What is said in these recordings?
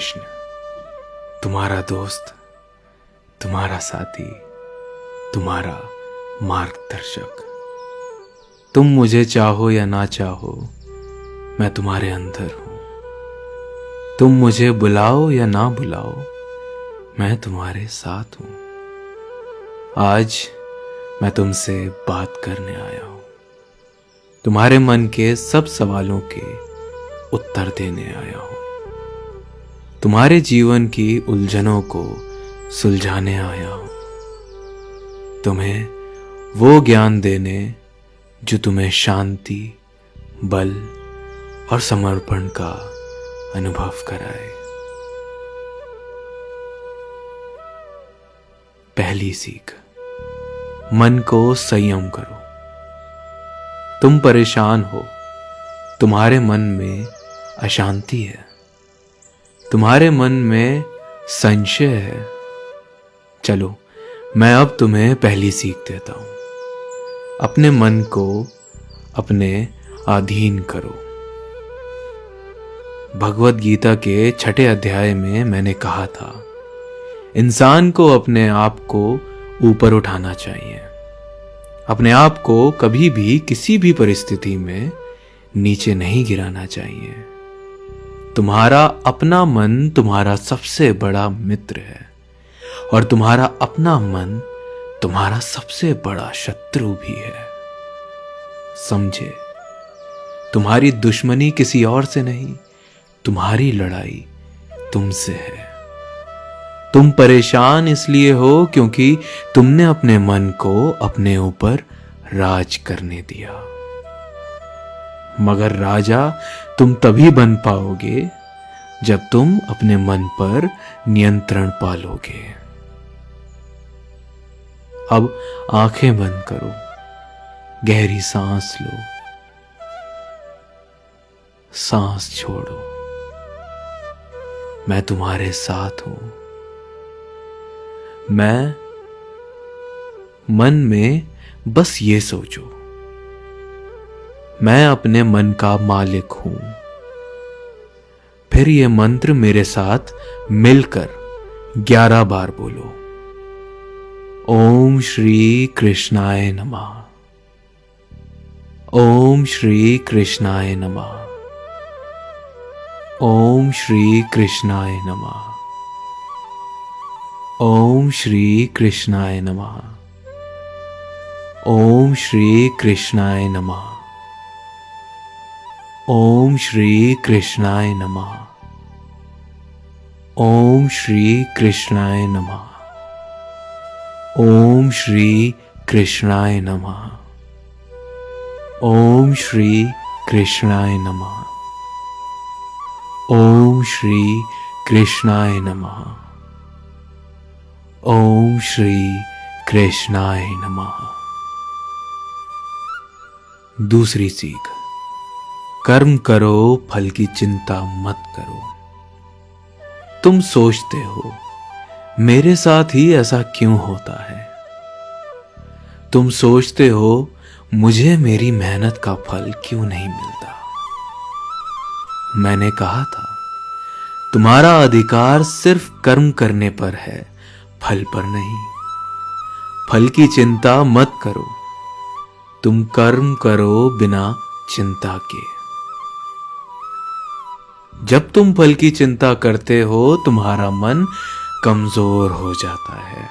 कृष्ण, तुम्हारा दोस्त, तुम्हारा साथी, तुम्हारा मार्गदर्शक। तुम मुझे चाहो या ना चाहो, मैं तुम्हारे अंदर हूं। तुम मुझे बुलाओ या ना बुलाओ, मैं तुम्हारे साथ हूं। आज मैं तुमसे बात करने आया हूं, तुम्हारे मन के सब सवालों के उत्तर देने आया हूं, तुम्हारे जीवन की उलझनों को सुलझाने आया हूं, तुम्हें वो ज्ञान देने जो तुम्हें शांति, बल और समर्पण का अनुभव कराए। पहली सीख, मन को संयम करो। तुम परेशान हो, तुम्हारे मन में अशांति है, तुम्हारे मन में संशय है। चलो, मैं अब तुम्हें पहली सीख देता हूं। अपने मन को अपने अधीन करो। भगवत गीता के 6 अध्याय में मैंने कहा था, इंसान को अपने आप को ऊपर उठाना चाहिए, अपने आप को कभी भी किसी भी परिस्थिति में नीचे नहीं गिराना चाहिए। तुम्हारा अपना मन तुम्हारा सबसे बड़ा मित्र है और तुम्हारा अपना मन तुम्हारा सबसे बड़ा शत्रु भी है। समझे, तुम्हारी दुश्मनी किसी और से नहीं, तुम्हारी लड़ाई तुमसे है। तुम परेशान इसलिए हो क्योंकि तुमने अपने मन को अपने ऊपर राज करने दिया। मगर राजा तुम तभी बन पाओगे जब तुम अपने मन पर नियंत्रण पालोगे। अब आंखें बंद करो, गहरी सांस लो, सांस छोड़ो। मैं तुम्हारे साथ हूं। मैं मन में बस ये सोचो, मैं अपने मन का मालिक हूं। फिर ये मंत्र मेरे साथ मिलकर 11 बार बोलो। ओम श्री कृष्णाय नमः। ओम श्री कृष्णाय नमः। ओम श्री कृष्णाय नमः। ओम श्री कृष्णाय नमः। ओम श्री कृष्णाय नमः। ओम श्री कृष्णाय नमः। ओम श्री कृष्णाय नमः। ओम श्री कृष्णाय नमः। ओम श्री कृष्णाय नमः। ओम श्री कृष्णाय नमः। ओम श्री कृष्णाय नमः। दूसरी सीख, कर्म करो, फल की चिंता मत करो। तुम सोचते हो, मेरे साथ ही ऐसा क्यों होता है? तुम सोचते हो, मुझे मेरी मेहनत का फल क्यों नहीं मिलता? मैंने कहा था, तुम्हारा अधिकार सिर्फ कर्म करने पर है, फल पर नहीं। फल की चिंता मत करो, तुम कर्म करो बिना चिंता के। जब तुम फल की चिंता करते हो, तुम्हारा मन कमजोर हो जाता है।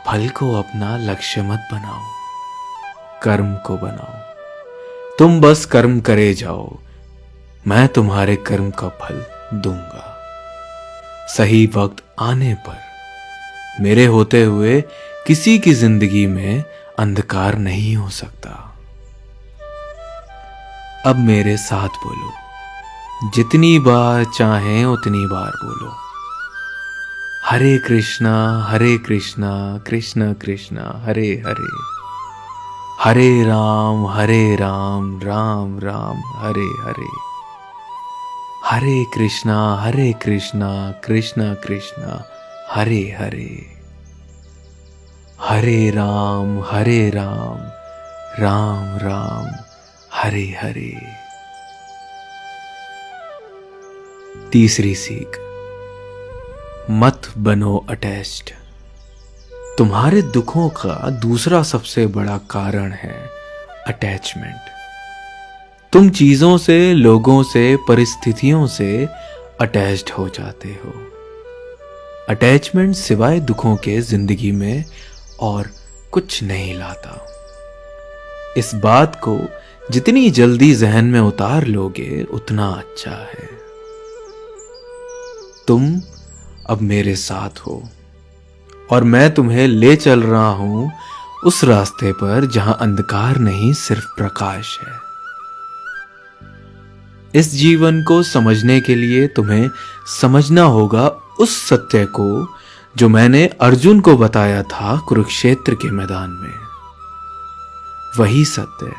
फल को अपना लक्ष्य मत बनाओ, कर्म को बनाओ। तुम बस कर्म करे जाओ, मैं तुम्हारे कर्म का फल दूंगा। सही वक्त आने पर मेरे होते हुए किसी की जिंदगी में अंधकार नहीं हो सकता। अब मेरे साथ बोलो, जितनी बार चाहें उतनी बार बोलो। हरे कृष्णा कृष्ण कृष्ण हरे हरे, हरे राम राम राम हरे हरे, हरे कृष्णा कृष्ण कृष्ण हरे हरे, हरे राम राम राम हरे हरे। तीसरी सीख, मत बनो अटैच्ड। तुम्हारे दुखों का दूसरा सबसे बड़ा कारण है अटैचमेंट। तुम चीजों से, लोगों से, परिस्थितियों से अटैच्ड हो जाते हो। अटैचमेंट सिवाय दुखों के जिंदगी में और कुछ नहीं लाता। इस बात को जितनी जल्दी जहन में उतार लोगे उतना अच्छा है। तुम अब मेरे साथ हो और मैं तुम्हें ले चल रहा हूं उस रास्ते पर जहां अंधकार नहीं, सिर्फ प्रकाश है। इस जीवन को समझने के लिए तुम्हें समझना होगा उस सत्य को जो मैंने अर्जुन को बताया था कुरुक्षेत्र के मैदान में। वही सत्य,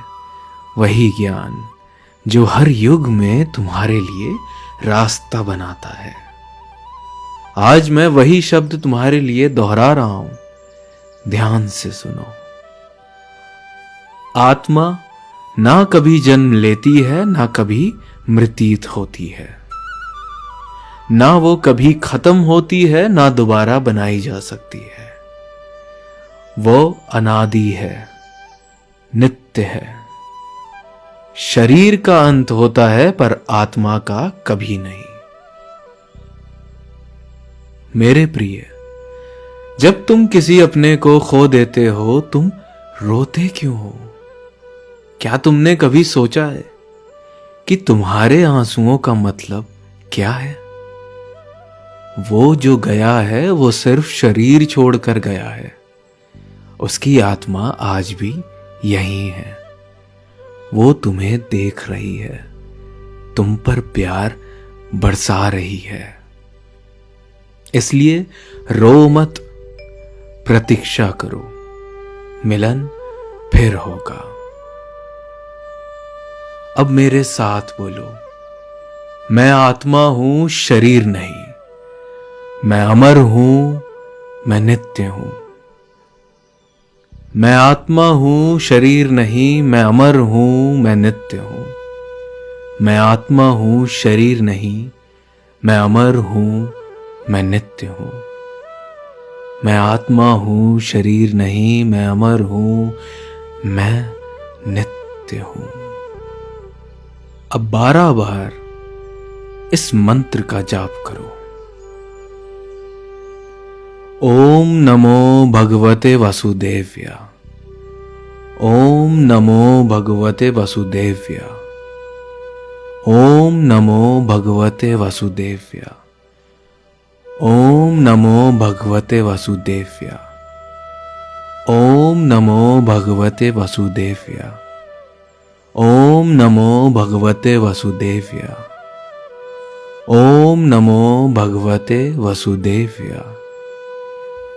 वही ज्ञान जो हर युग में तुम्हारे लिए रास्ता बनाता है। आज मैं वही शब्द तुम्हारे लिए दोहरा रहा हूं, ध्यान से सुनो। आत्मा ना कभी जन्म लेती है, ना कभी मृत्यु होती है, ना वो कभी खत्म होती है, ना दोबारा बनाई जा सकती है। वो अनादि है, नित्य है। शरीर का अंत होता है पर आत्मा का कभी नहीं। मेरे प्रिय, जब तुम किसी अपने को खो देते हो तुम रोते क्यों हो? क्या तुमने कभी सोचा है कि तुम्हारे आंसुओं का मतलब क्या है? वो जो गया है वो सिर्फ शरीर छोड़कर गया है। उसकी आत्मा आज भी यहीं है। वो तुम्हें देख रही है, तुम पर प्यार बरसा रही है। इसलिए रो मत, प्रतीक्षा करो, मिलन फिर होगा। अब मेरे साथ बोलो, मैं आत्मा हूं, शरीर नहीं। मैं अमर हूं, मैं नित्य हूं। मैं आत्मा हूं, शरीर नहीं। मैं अमर हूं, मैं नित्य हूं। मैं आत्मा हूं, शरीर नहीं। मैं अमर हूं, मैं नित्य हूं। मैं आत्मा हूं, शरीर नहीं। मैं अमर हूं, मैं नित्य हूं। अब 12 बार इस मंत्र का जाप करो। ओम नमो भगवते वासुदेव्या। ओम नमो भगवते वासुदेव्या। ओम नमो भगवते वासुदेव्या। ओम नमो भगवते वासुदेव्या। ओम नमो भगवते वासुदेव्या। ओम नमो भगवते वासुदेव्या। ओम नमो भगवते वासुदेव्या।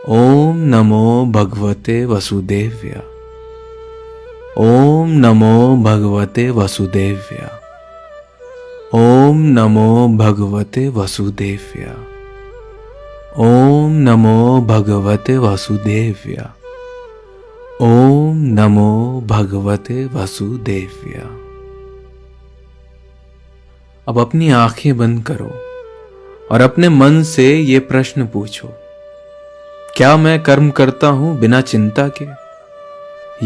ओम नमो भगवते वासुदेव्या। ओम नमो भगवते वासुदेव्या। ओम नमो भगवते वासुदेव्या। ओम नमो भगवते वासुदेव्या। ओम नमो भगवते वासुदेव्या। अब अपनी आंखें बंद करो और अपने मन से ये प्रश्न पूछो, क्या मैं कर्म करता हूं बिना चिंता के,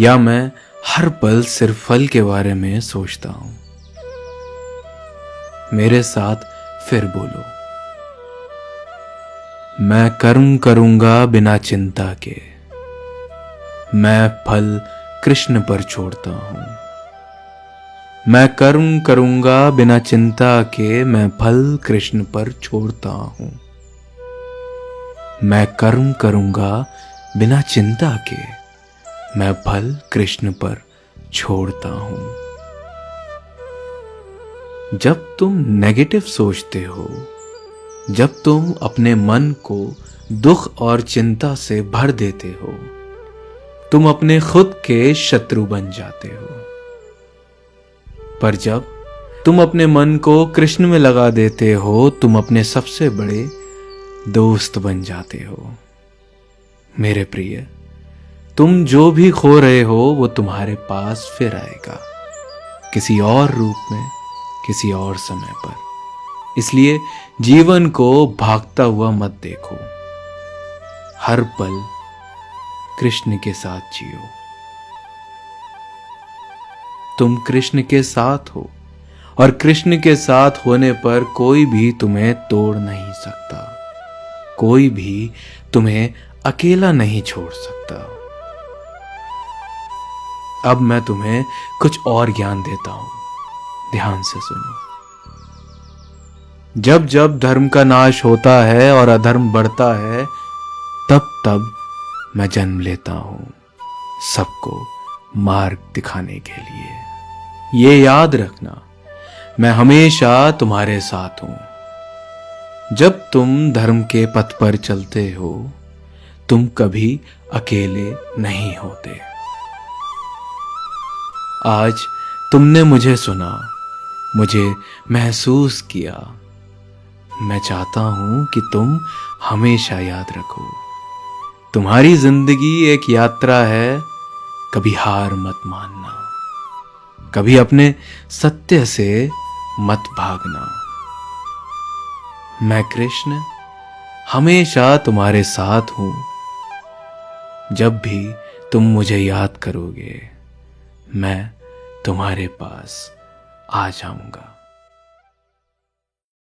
या मैं हर पल सिर्फ फल के बारे में सोचता हूं? मेरे साथ फिर बोलो, मैं कर्म करूंगा बिना चिंता के। मैं फल कृष्ण पर छोड़ता हूं। मैं कर्म करूंगा बिना चिंता के। मैं फल कृष्ण पर छोड़ता हूं। मैं कर्म करूंगा बिना चिंता के। मैं फल कृष्ण पर छोड़ता हूं। जब तुम नेगेटिव सोचते हो, जब तुम अपने मन को दुख और चिंता से भर देते हो, तुम अपने खुद के शत्रु बन जाते हो। पर जब तुम अपने मन को कृष्ण में लगा देते हो, तुम अपने सबसे बड़े दोस्त बन जाते हो। मेरे प्रिय, तुम जो भी खो रहे हो वो तुम्हारे पास फिर आएगा, किसी और रूप में, किसी और समय पर। इसलिए जीवन को भागता हुआ मत देखो, हर पल कृष्ण के साथ जियो। तुम कृष्ण के साथ हो और कृष्ण के साथ होने पर कोई भी तुम्हें तोड़ नहीं सकता, कोई भी तुम्हें अकेला नहीं छोड़ सकता। अब मैं तुम्हें कुछ और ज्ञान देता हूं, ध्यान से सुनो। जब जब धर्म का नाश होता है और अधर्म बढ़ता है, तब तब मैं जन्म लेता हूं, सबको मार्ग दिखाने के लिए। ये याद रखना, मैं हमेशा तुम्हारे साथ हूं। जब तुम धर्म के पथ पर चलते हो, तुम कभी अकेले नहीं होते। आज तुमने मुझे सुना, मुझे महसूस किया। मैं चाहता हूं कि तुम हमेशा याद रखो, तुम्हारी जिंदगी एक यात्रा है, कभी हार मत मानना, कभी अपने सत्य से मत भागना। मैं कृष्ण हमेशा तुम्हारे साथ हूं। जब भी तुम मुझे याद करोगे, मैं तुम्हारे पास आ जाऊंगा।